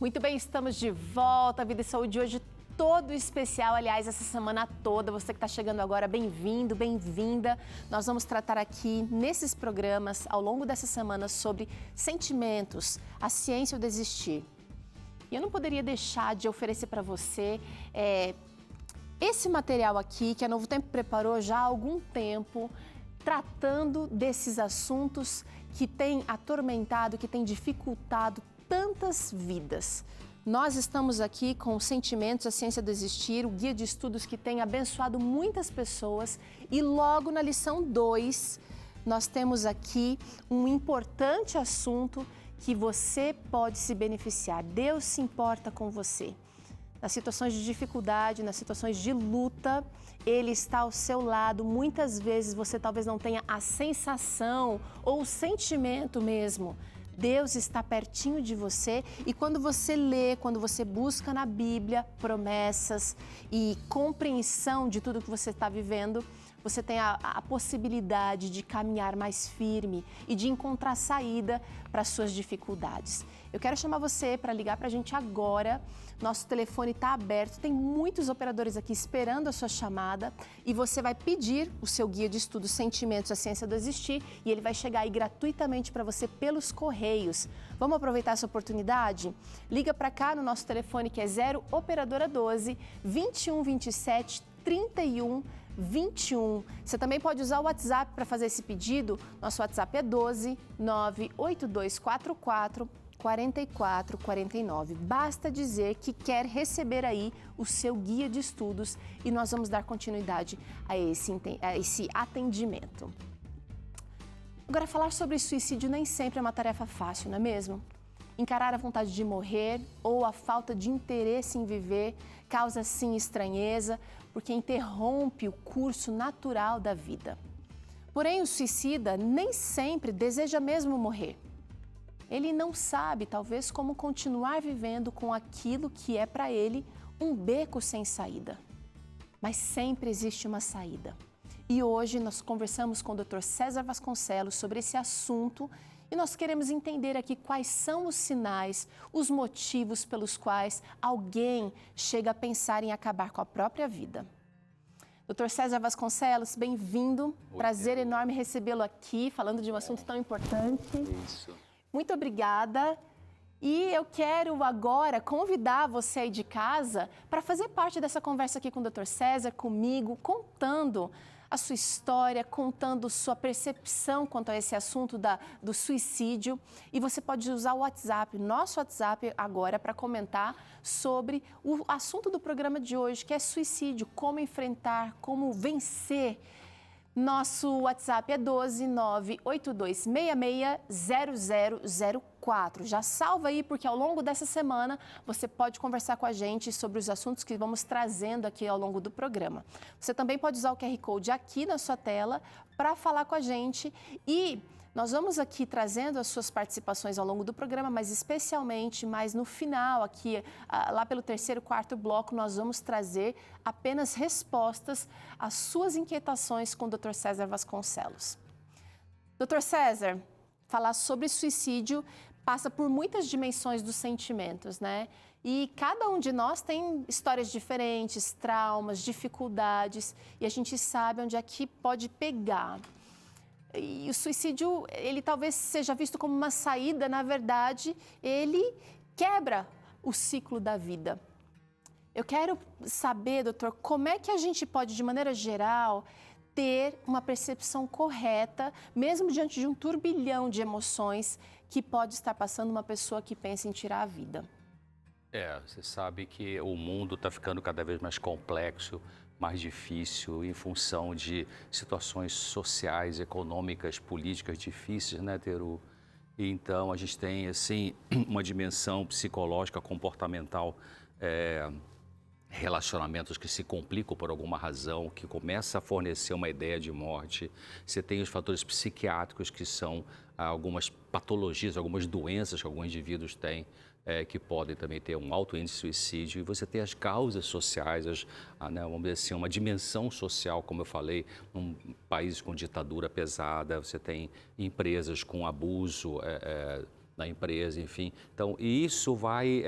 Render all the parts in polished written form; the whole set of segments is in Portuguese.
Muito bem, estamos de volta. A Vida e Saúde hoje todo especial, aliás, essa semana toda. Você que está chegando agora, bem-vindo, bem-vinda. Nós vamos tratar aqui nesses programas, ao longo dessa semana, sobre sentimentos, a ciência ou desistir. E eu não poderia deixar de oferecer para você esse material aqui, que a Novo Tempo preparou já há algum tempo, tratando desses assuntos que têm atormentado, que têm dificultado tantas vidas. Nós estamos aqui com Sentimentos, a Ciência do Existir, o guia de estudos que tem abençoado muitas pessoas. E logo na lição 2, nós temos aqui um importante assunto que você pode se beneficiar. Deus se importa com você. Nas situações de dificuldade, nas situações de luta, Ele está ao seu lado. Muitas vezes você talvez não tenha a sensação ou o sentimento mesmo. Deus está pertinho de você e quando você lê, quando você busca na Bíblia promessas e compreensão de tudo que você está vivendo, você tem a possibilidade de caminhar mais firme e de encontrar saída para as suas dificuldades. Eu quero chamar você para ligar para a gente agora. Nosso telefone está aberto, tem muitos operadores aqui esperando a sua chamada e você vai pedir o seu guia de estudos Sentimentos, a Ciência do Existir e ele vai chegar aí gratuitamente para você pelos correios. Vamos aproveitar essa oportunidade? Liga para cá no nosso telefone que é 0 operadora 12 2127 31 21. Você também pode usar o WhatsApp para fazer esse pedido. Nosso WhatsApp é 12 98244 4449. Basta dizer que quer receber aí o seu guia de estudos e nós vamos dar continuidade a esse atendimento. Agora, falar sobre suicídio nem sempre é uma tarefa fácil, não é mesmo? Encarar a vontade de morrer ou a falta de interesse em viver causa, sim, estranheza, porque interrompe o curso natural da vida. Porém, o suicida nem sempre deseja mesmo morrer. Ele não sabe, talvez, como continuar vivendo com aquilo que é para ele um beco sem saída. Mas sempre existe uma saída. E hoje nós conversamos com o Dr. César Vasconcelos sobre esse assunto e nós queremos entender aqui quais são os sinais, os motivos pelos quais alguém chega a pensar em acabar com a própria vida. Dr. César Vasconcelos, bem-vindo. Prazer enorme recebê-lo aqui, falando de um assunto tão importante. Isso. Muito obrigada. E eu quero agora convidar você aí de casa para fazer parte dessa conversa aqui com o Dr. César, comigo, contando a sua história, contando sua percepção quanto a esse assunto do suicídio. E você pode usar o WhatsApp, nosso WhatsApp agora, para comentar sobre o assunto do programa de hoje, que é suicídio, como enfrentar, como vencer. Nosso WhatsApp é 12 98266 0004. Já salva aí, porque ao longo dessa semana você pode conversar com a gente sobre os assuntos que vamos trazendo aqui ao longo do programa. Você também pode usar o QR Code aqui na sua tela para falar com a gente e nós vamos aqui trazendo as suas participações ao longo do programa, mas especialmente mais no final, aqui lá pelo terceiro, quarto bloco, nós vamos trazer apenas respostas às suas inquietações com o Dr. César Vasconcelos. Dr. César, falar sobre suicídio passa por muitas dimensões dos sentimentos, né? E cada um de nós tem histórias diferentes, traumas, dificuldades, e a gente sabe onde é que pode pegar. E o suicídio, ele talvez seja visto como uma saída, na verdade, ele quebra o ciclo da vida. Eu quero saber, doutor, como é que a gente pode, de maneira geral, ter uma percepção correta, mesmo diante de um turbilhão de emoções que pode estar passando uma pessoa que pensa em tirar a vida? Você sabe que o mundo está ficando cada vez mais complexo, mais difícil, em função de situações sociais, econômicas, políticas difíceis, né, Teru? Então, a gente tem, assim, uma dimensão psicológica, comportamental, relacionamentos que se complicam por alguma razão, que começa a fornecer uma ideia de morte. Você tem os fatores psiquiátricos, que são algumas patologias, algumas doenças que alguns indivíduos têm, que podem também ter um alto índice de suicídio. E você tem as causas sociais, vamos dizer assim, uma dimensão social, como eu falei, um país com ditadura pesada, você tem empresas com abuso na empresa, enfim. Então, e isso vai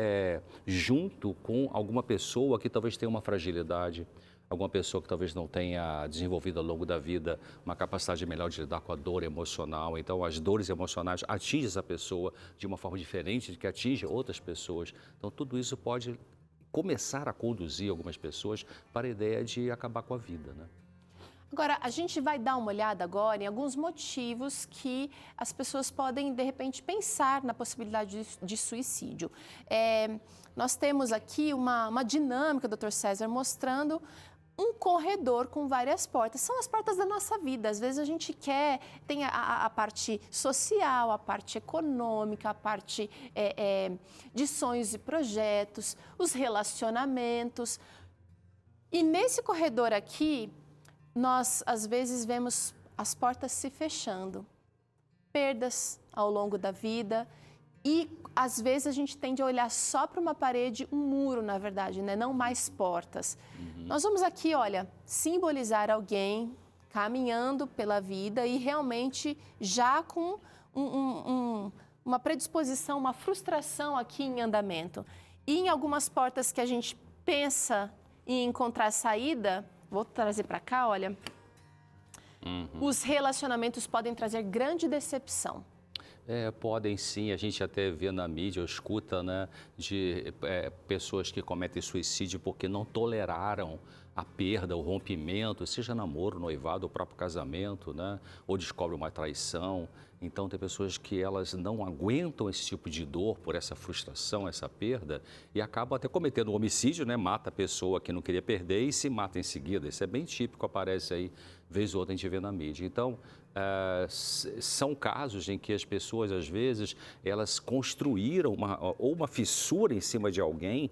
junto com alguma pessoa que talvez tenha uma fragilidade, alguma pessoa que talvez não tenha desenvolvido ao longo da vida uma capacidade melhor de lidar com a dor emocional. Então, as dores emocionais atingem essa pessoa de uma forma diferente de que atinge outras pessoas. Então, tudo isso pode começar a conduzir algumas pessoas para a ideia de acabar com a vida, né? Agora, a gente vai dar uma olhada agora em alguns motivos que as pessoas podem, de repente, pensar na possibilidade de suicídio. Nós temos aqui uma dinâmica, doutor César, mostrando um corredor com várias portas. São as portas da nossa vida. Às vezes a gente tem a parte social, a parte econômica, a parte de sonhos e projetos, os relacionamentos. E nesse corredor aqui, nós às vezes vemos as portas se fechando, perdas ao longo da vida. E, às vezes, a gente tende a olhar só para uma parede, um muro, na verdade, né? Não mais portas. Nós vamos aqui, olha, simbolizar alguém caminhando pela vida e realmente já com uma predisposição, uma frustração aqui em andamento. E em algumas portas que a gente pensa em encontrar saída, vou trazer para cá, olha, os relacionamentos podem trazer grande decepção. Podem sim, a gente até vê na mídia, ou escuta, né, de pessoas que cometem suicídio porque não toleraram a perda, o rompimento, seja namoro, noivado, o próprio casamento, né, ou descobrem uma traição. Então, tem pessoas que elas não aguentam esse tipo de dor por essa frustração, essa perda, e acabam até cometendo um homicídio, né, mata a pessoa que não queria perder e se mata em seguida. Isso é bem típico, aparece aí, vez ou outra a gente vê na mídia. Então, são casos em que as pessoas, às vezes, elas construíram uma fissura em cima de alguém,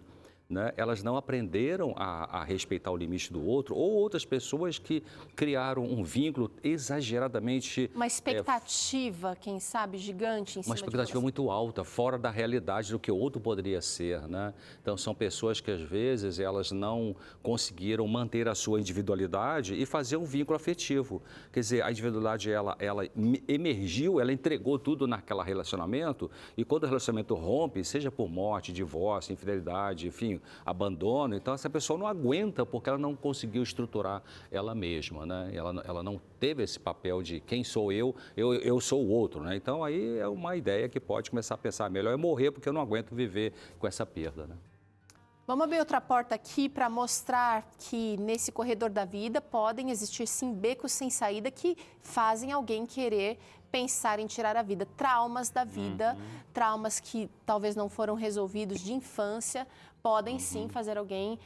né? Elas não aprenderam a respeitar o limite do outro, ou outras pessoas que criaram um vínculo exageradamente... Uma expectativa, quem sabe, gigante em cima uma expectativa muito alta, fora da realidade do que o outro poderia ser, né? Então, são pessoas que, às vezes, elas não conseguiram manter a sua individualidade e fazer um vínculo afetivo. Quer dizer, a individualidade, ela emergiu, ela entregou tudo naquele relacionamento, e quando o relacionamento rompe, seja por morte, divórcio, infidelidade, enfim, abandono, então essa pessoa não aguenta porque ela não conseguiu estruturar ela mesma, né? Ela não teve esse papel de quem sou eu sou o outro, né? Então aí é uma ideia que pode começar a pensar, melhor é morrer porque eu não aguento viver com essa perda, né? Vamos abrir outra porta aqui para mostrar que nesse corredor da vida podem existir sim becos sem saída que fazem alguém querer pensar em tirar a vida. Traumas da vida, traumas que talvez não foram resolvidos de infância, podem sim fazer alguém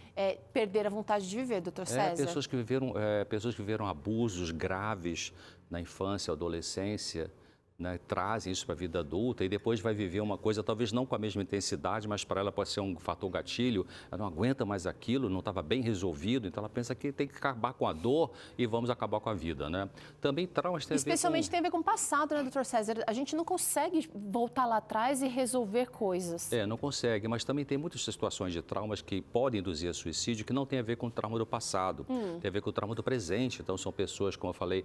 perder a vontade de viver, doutor César. Pessoas que viveram abusos graves na infância, adolescência, né, trazem isso para a vida adulta e depois vai viver uma coisa, talvez não com a mesma intensidade, mas para ela pode ser um fator gatilho, ela não aguenta mais aquilo, não estava bem resolvido, então ela pensa que tem que acabar com a dor e vamos acabar com a vida, né? Também traumas tem a ver Especialmente tem a ver com o passado, né, doutor César? A gente não consegue voltar lá atrás e resolver coisas. Não consegue, mas também tem muitas situações de traumas que podem induzir a suicídio que não tem a ver com o trauma do passado, tem a ver com o trauma do presente. Então, são pessoas, como eu falei,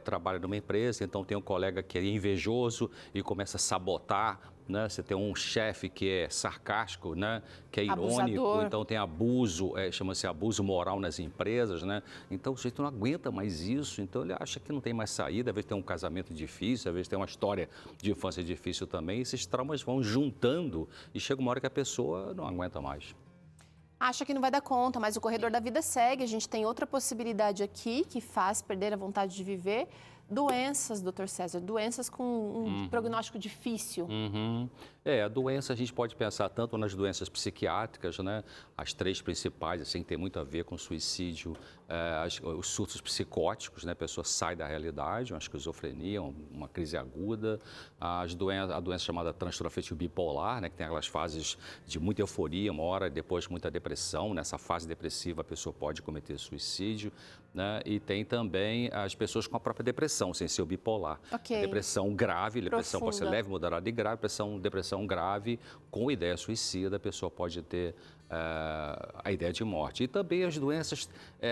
trabalham numa empresa, então tem um colega que é invejoso e começa a sabotar, né? Você tem um chefe que é sarcástico, né? Que é irônico, abusador. Então tem abuso, chama-se abuso moral nas empresas, né? Então o sujeito não aguenta mais isso, então ele acha que não tem mais saída, às vezes tem um casamento difícil, às vezes tem uma história de infância difícil também, e esses traumas vão juntando e chega uma hora que a pessoa não aguenta mais. Acha que não vai dar conta, mas o corredor da vida segue. A gente tem outra possibilidade aqui que faz perder a vontade de viver. Doenças, doutor César, doenças com um prognóstico difícil. A doença a gente pode pensar tanto nas doenças psiquiátricas, né? As três principais, assim, tem muito a ver com suicídio, os surtos psicóticos, né? A pessoa sai da realidade, uma esquizofrenia, uma crise aguda, a doença chamada transtorno afetivo bipolar, né? Que tem aquelas fases de muita euforia, uma hora depois muita depressão. Nessa fase depressiva a pessoa pode cometer suicídio, né? E tem também as pessoas com a própria depressão, sem ser o bipolar. Ok. Depressão grave, depressão pode ser Profunda. leve, moderada e grave, depressão grave com ideia suicida, a pessoa pode ter a ideia de morte. E também as doenças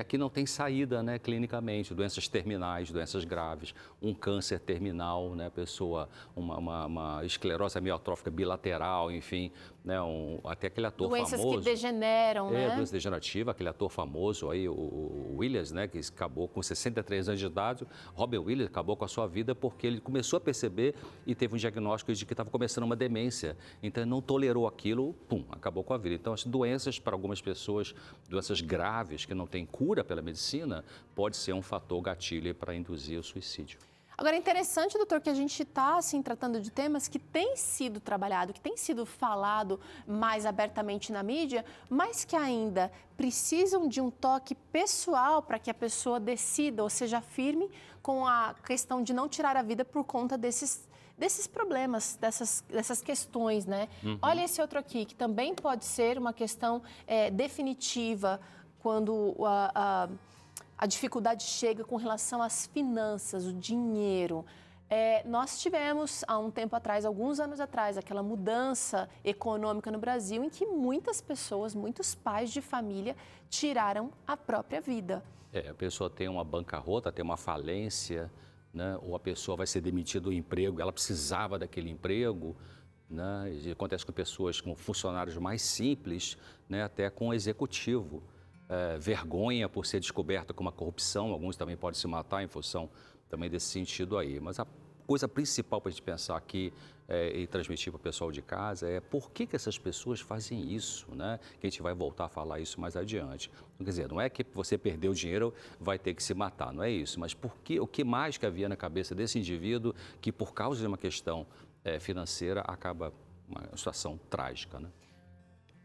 que não têm saída, né, clinicamente, doenças terminais, doenças graves, um câncer terminal, né, pessoa, uma esclerose amiotrófica bilateral, enfim, né, até aquele ator Doenças famoso. que degeneram, né? Doença degenerativa, aquele ator famoso aí, o Williams, né, que acabou com 63 anos de idade, Robin Williams acabou com a sua vida porque ele começou a perceber e teve um diagnóstico de que estava começando uma demência. Então, ele não tolerou aquilo, pum, acabou com a vida. Então, as doenças, para algumas pessoas, doenças graves que não têm cura pela medicina, pode ser um fator gatilho para induzir o suicídio. Agora, é interessante, doutor, que a gente está, assim, tratando de temas que têm sido trabalhado, que têm sido falado mais abertamente na mídia, mas que ainda precisam de um toque pessoal para que a pessoa decida ou seja firme com a questão de não tirar a vida por conta desses problemas, dessas questões, né? Olha esse outro aqui, que também pode ser uma questão definitiva quando a dificuldade chega com relação às finanças, o dinheiro. Nós tivemos, há um tempo atrás, alguns anos atrás, aquela mudança econômica no Brasil em que muitas pessoas, muitos pais de família tiraram a própria vida. A pessoa tem uma bancarrota, tem uma falência, né? Ou a pessoa vai ser demitida do emprego, ela precisava daquele emprego, né? E acontece com pessoas, com funcionários mais simples, né? Até com o executivo. Vergonha por ser descoberta com uma corrupção, alguns também podem se matar em função também desse sentido aí. Mas a coisa principal para a gente pensar aqui e transmitir para o pessoal de casa é por que essas pessoas fazem isso, né? Que a gente vai voltar a falar isso mais adiante. Quer dizer, não é que você perdeu dinheiro, vai ter que se matar, não é isso. Mas o que mais que havia na cabeça desse indivíduo que por causa de uma questão financeira acaba uma situação trágica, né?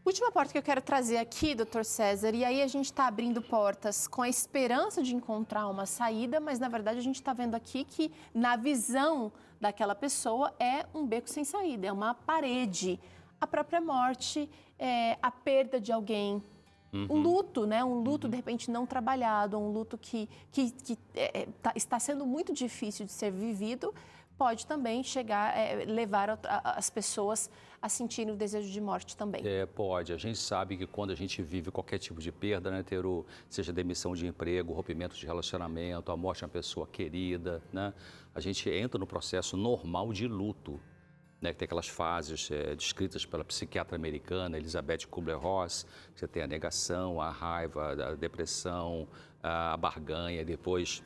Última porta que eu quero trazer aqui, doutor César, e aí a gente está abrindo portas com a esperança de encontrar uma saída, mas na verdade a gente está vendo aqui que na visão daquela pessoa é um beco sem saída, é uma parede, a própria morte, a perda de alguém, um luto, né? Um luto de repente não trabalhado, um luto que está sendo muito difícil de ser vivido, pode também chegar, levar as pessoas a sentirem o desejo de morte também. Pode. A gente sabe que quando a gente vive qualquer tipo de perda, né, Teru, seja demissão de emprego, rompimento de relacionamento, a morte de uma pessoa querida, né, a gente entra no processo normal de luto, né, que tem aquelas fases descritas pela psiquiatra americana Elizabeth Kubler-Ross, você tem a negação, a raiva, a depressão, a barganha, depois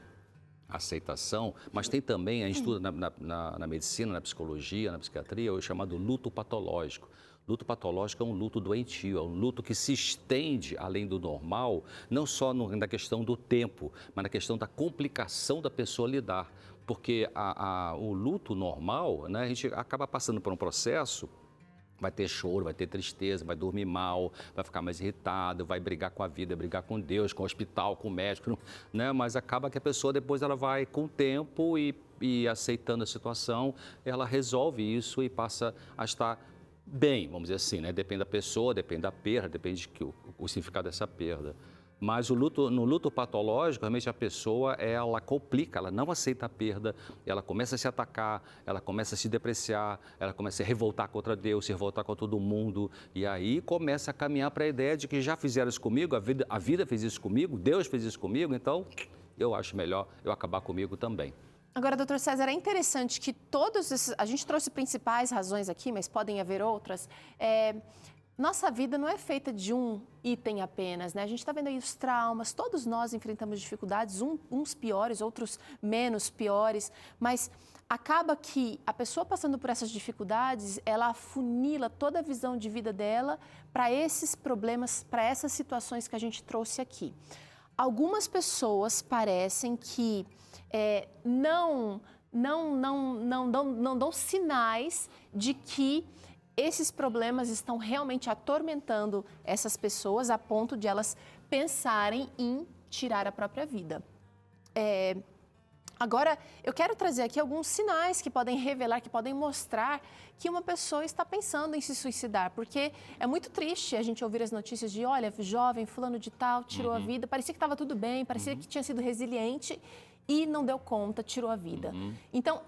a aceitação, mas tem também, a gente estuda na medicina, na psicologia, na psiquiatria, o chamado luto patológico. Luto patológico é um luto doentio, é um luto que se estende além do normal, não só na questão do tempo, mas na questão da complicação da pessoa lidar. Porque o luto normal, né, a gente acaba passando por um processo. Vai ter choro, vai ter tristeza, vai dormir mal, vai ficar mais irritado, vai brigar com a vida, brigar com Deus, com o hospital, com o médico, né? Mas acaba que a pessoa depois ela vai com o tempo e aceitando a situação, ela resolve isso e passa a estar bem, vamos dizer assim, né? Depende da pessoa, depende da perda, depende o significado dessa perda. Mas no luto patológico, realmente a pessoa, ela complica, ela não aceita a perda, ela começa a se atacar, ela começa a se depreciar, ela começa a se revoltar contra Deus, se revoltar contra todo mundo. E aí começa a caminhar para a ideia de que já fizeram isso comigo, a vida fez isso comigo, Deus fez isso comigo, então eu acho melhor eu acabar comigo também. Agora, doutor César, é interessante que a gente trouxe principais razões aqui, mas podem haver outras. Nossa vida não é feita de um item apenas, né? A gente está vendo aí os traumas, todos nós enfrentamos dificuldades, uns piores, outros menos piores, mas acaba que a pessoa passando por essas dificuldades, ela afunila toda a visão de vida dela para esses problemas, para essas situações que a gente trouxe aqui. Algumas pessoas parecem que não dão sinais de que esses problemas estão realmente atormentando essas pessoas a ponto de elas pensarem em tirar a própria vida. Agora, eu quero trazer aqui alguns sinais que podem revelar, que podem mostrar que uma pessoa está pensando em se suicidar, porque é muito triste a gente ouvir as notícias de, olha, jovem, fulano de tal, tirou a vida, parecia que estava tudo bem, parecia que tinha sido resiliente e não deu conta, tirou a vida. Então,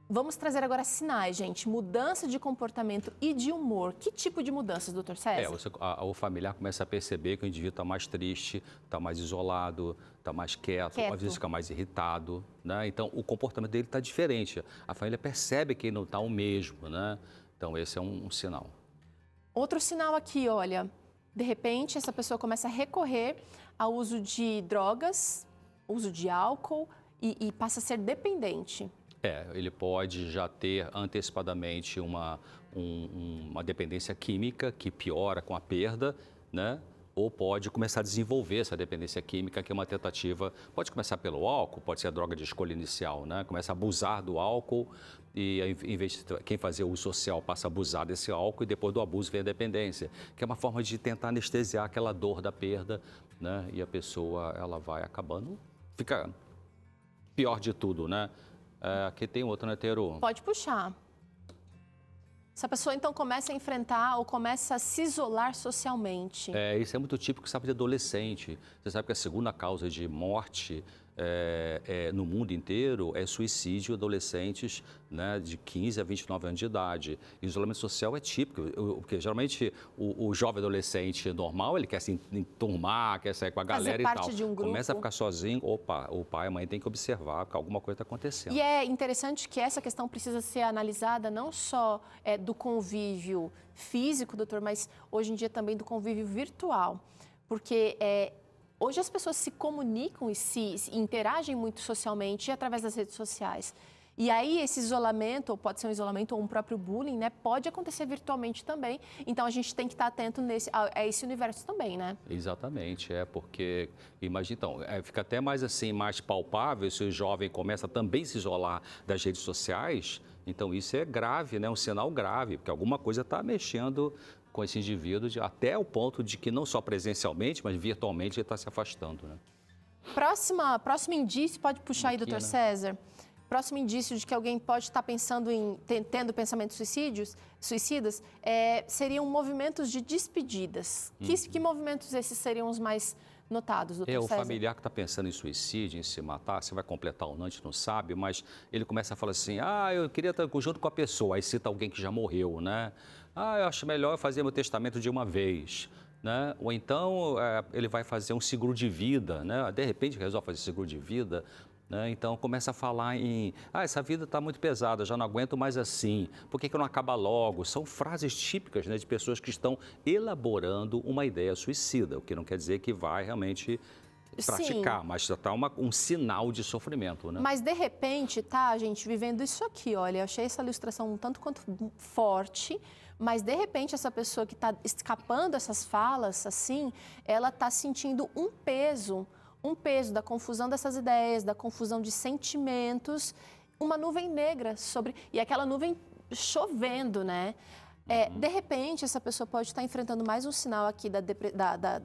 vamos trazer agora sinais, gente, mudança de comportamento e de humor. Que tipo de mudanças, doutor César? O familiar começa a perceber que o indivíduo está mais triste, está mais isolado, está mais quieto, às vezes fica mais irritado, né? Então, o comportamento dele está diferente. A família percebe que ele não está o mesmo, né? Então, esse é um sinal. Outro sinal aqui, olha, de repente, essa pessoa começa a recorrer ao uso de drogas, uso de álcool e passa a ser dependente. Ele pode já ter antecipadamente uma dependência química que piora com a perda, né? Ou pode começar a desenvolver essa dependência química, que é uma tentativa, pode começar pelo álcool, pode ser a droga de escolha inicial, né? Começa a abusar do álcool e, em vez de quem fazer o uso social, passa a abusar desse álcool e depois do abuso vem a dependência, que é uma forma de tentar anestesiar aquela dor da perda, né? E a pessoa, ela vai acabando, fica pior de tudo, né? Aqui tem outro, né, Teru? Pode puxar. Essa pessoa, então, começa a enfrentar ou começa a se isolar socialmente. Isso é muito típico, sabe, de adolescente. Você sabe que a segunda causa de morte no mundo inteiro é suicídio de adolescentes, né, de 15 a 29 anos de idade. E o isolamento social é típico, porque geralmente o jovem adolescente normal, ele quer se enturmar, quer sair com a galera e tal. De um grupo. Começa a ficar sozinho, opa, o pai e a mãe tem que observar que alguma coisa está acontecendo. E é interessante que essa questão precisa ser analisada não só do convívio físico, doutor, mas hoje em dia também do convívio virtual. Porque hoje as pessoas se comunicam e se interagem muito socialmente através das redes sociais. E aí esse isolamento, ou pode ser um isolamento ou um próprio bullying, né, pode acontecer virtualmente também. Então a gente tem que estar atento a esse universo também, né? Exatamente, porque imagina, então, fica até mais assim, mais palpável se o jovem começa a também se isolar das redes sociais. Então isso é grave, né? Um sinal grave, porque alguma coisa está mexendo com esse indivíduo até o ponto de que não só presencialmente, mas virtualmente ele está se afastando, né? Próximo indício, pode puxar aí, doutor César. Próximo indício de que alguém pode estar pensando tendo pensamentos suicidas, seriam movimentos de despedidas. Que movimentos esses seriam os mais notados, doutor César? O familiar que está pensando em suicídio, em se matar, se vai completar ou não, a gente não sabe, mas ele começa a falar assim, eu queria estar junto com a pessoa, aí cita alguém que já morreu, né? Eu acho melhor fazer meu testamento de uma vez, né? Ou então ele vai fazer um seguro de vida, né? De repente resolve fazer seguro de vida, né? Então começa a falar em, essa vida está muito pesada, já não aguento mais assim, por que não acaba logo? São frases típicas, né, de pessoas que estão elaborando uma ideia suicida, o que não quer dizer que vai realmente praticar, mas já está um sinal de sofrimento, né? Mas de repente, gente, vivendo isso aqui, olha, eu achei essa ilustração um tanto quanto forte, mas de repente essa pessoa que está escapando essas falas, assim, ela está sentindo um peso da confusão dessas ideias, da confusão de sentimentos, uma nuvem negra e aquela nuvem chovendo, né? De repente, essa pessoa pode estar enfrentando mais um sinal aqui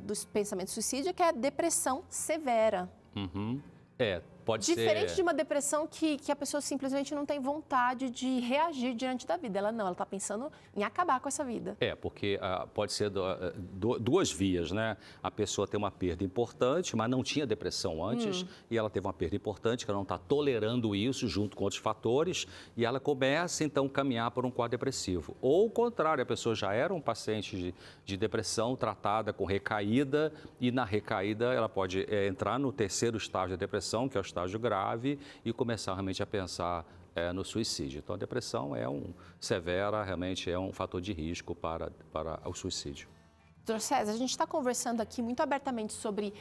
dos pensamentos suicídio, que é a depressão severa. Pode ser... Diferente de uma depressão que a pessoa simplesmente não tem vontade de reagir diante da vida. Ela está pensando em acabar com essa vida. Porque pode ser duas vias, né? A pessoa tem uma perda importante, mas não tinha depressão antes, e ela teve uma perda importante, que ela não está tolerando isso junto com outros fatores, e ela começa, então, a caminhar por um quadro depressivo. Ou o contrário, a pessoa já era um paciente de depressão tratada com recaída, e na recaída ela pode entrar no terceiro estágio da depressão, que é o estágio grave, e começar realmente a pensar no suicídio. Então, a depressão severa, realmente é um fator de risco para o suicídio. Doutor César, a gente está conversando aqui muito abertamente sobre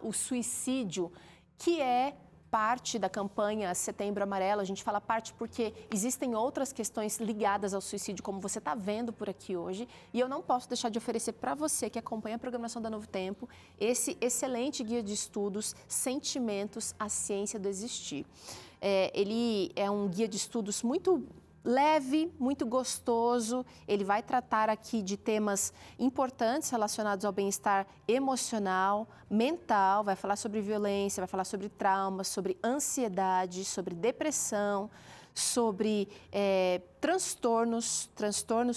o suicídio, que é parte da campanha Setembro Amarelo. A gente fala parte porque existem outras questões ligadas ao suicídio, como você está vendo por aqui hoje. E eu não posso deixar de oferecer para você que acompanha a programação da Novo Tempo esse excelente guia de estudos, Sentimentos, a Ciência do Existir. Ele é um guia de estudos muito leve, muito gostoso. Ele vai tratar aqui de temas importantes relacionados ao bem-estar emocional, mental, vai falar sobre violência, vai falar sobre traumas, sobre ansiedade, sobre depressão, sobre transtornos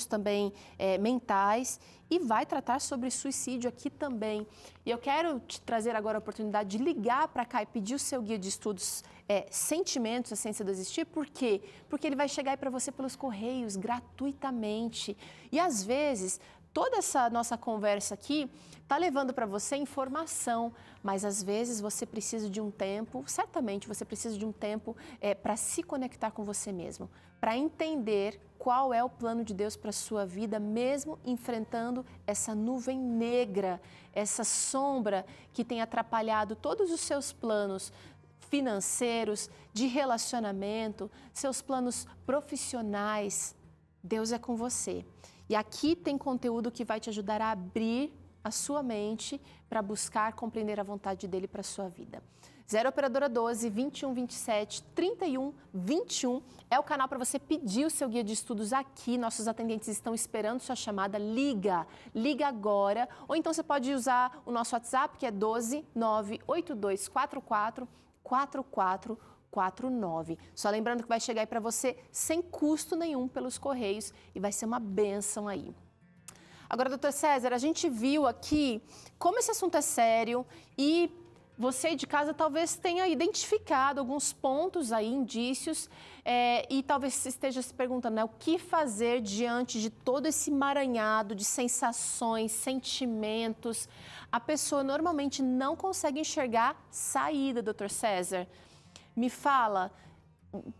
também mentais, e vai tratar sobre suicídio aqui também. E eu quero te trazer agora a oportunidade de ligar para cá e pedir o seu guia de estudos Sentimentos, a Ciência do Existir. Por quê? Porque ele vai chegar aí para você pelos correios, gratuitamente. E às vezes, toda essa nossa conversa aqui está levando para você informação, mas às vezes você precisa de um tempo, certamente você precisa de um tempo para se conectar com você mesmo, para entender qual é o plano de Deus para a sua vida, mesmo enfrentando essa nuvem negra, essa sombra que tem atrapalhado todos os seus planos financeiros, de relacionamento, seus planos profissionais. Deus é com você. E aqui tem conteúdo que vai te ajudar a abrir a sua mente para buscar compreender a vontade dele para a sua vida. 0 Operadora 12 21 27 31 21 é o canal para você pedir o seu guia de estudos aqui. Nossos atendentes estão esperando sua chamada. Liga agora. Ou então você pode usar o nosso WhatsApp, que é 12 98244 4449. Só lembrando que vai chegar aí para você sem custo nenhum pelos correios e vai ser uma bênção aí. Agora, doutor César, a gente viu aqui como esse assunto é sério e você de casa talvez tenha identificado alguns pontos aí, indícios, e talvez esteja se perguntando, né, o que fazer diante de todo esse emaranhado de sensações, sentimentos. A pessoa normalmente não consegue enxergar saída, doutor César. Me fala,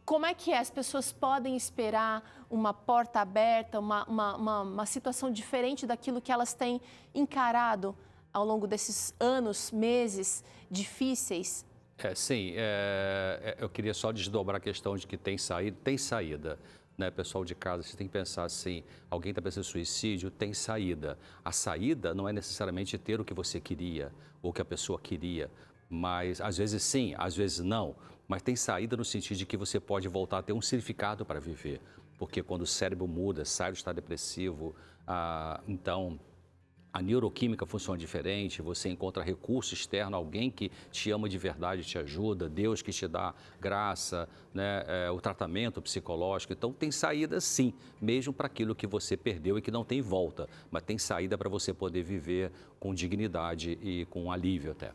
como é que é? As pessoas podem esperar uma porta aberta, uma situação diferente daquilo que elas têm encarado ao longo desses anos, meses difíceis? Sim, eu queria só desdobrar a questão de que tem saída. Né, pessoal de casa, você tem que pensar assim, alguém está pensando em suicídio, tem saída. A saída não é necessariamente ter o que você queria ou que a pessoa queria, mas às vezes sim, às vezes não. Mas tem saída no sentido de que você pode voltar a ter um significado para viver. Porque quando o cérebro muda, sai do estado depressivo, então a neuroquímica funciona diferente, você encontra recurso externo, alguém que te ama de verdade, te ajuda, Deus que te dá graça, né, o tratamento psicológico. Então tem saída sim, mesmo para aquilo que você perdeu e que não tem volta, mas tem saída para você poder viver com dignidade e com alívio até.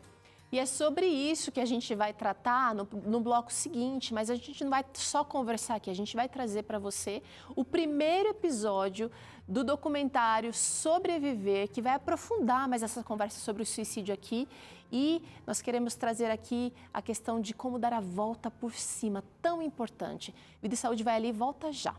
E é sobre isso que a gente vai tratar no bloco seguinte, mas a gente não vai só conversar aqui, a gente vai trazer para você o primeiro episódio do documentário Sobreviver, que vai aprofundar mais essa conversa sobre o suicídio aqui. E nós queremos trazer aqui a questão de como dar a volta por cima, tão importante. Vida e Saúde vai ali e volta já.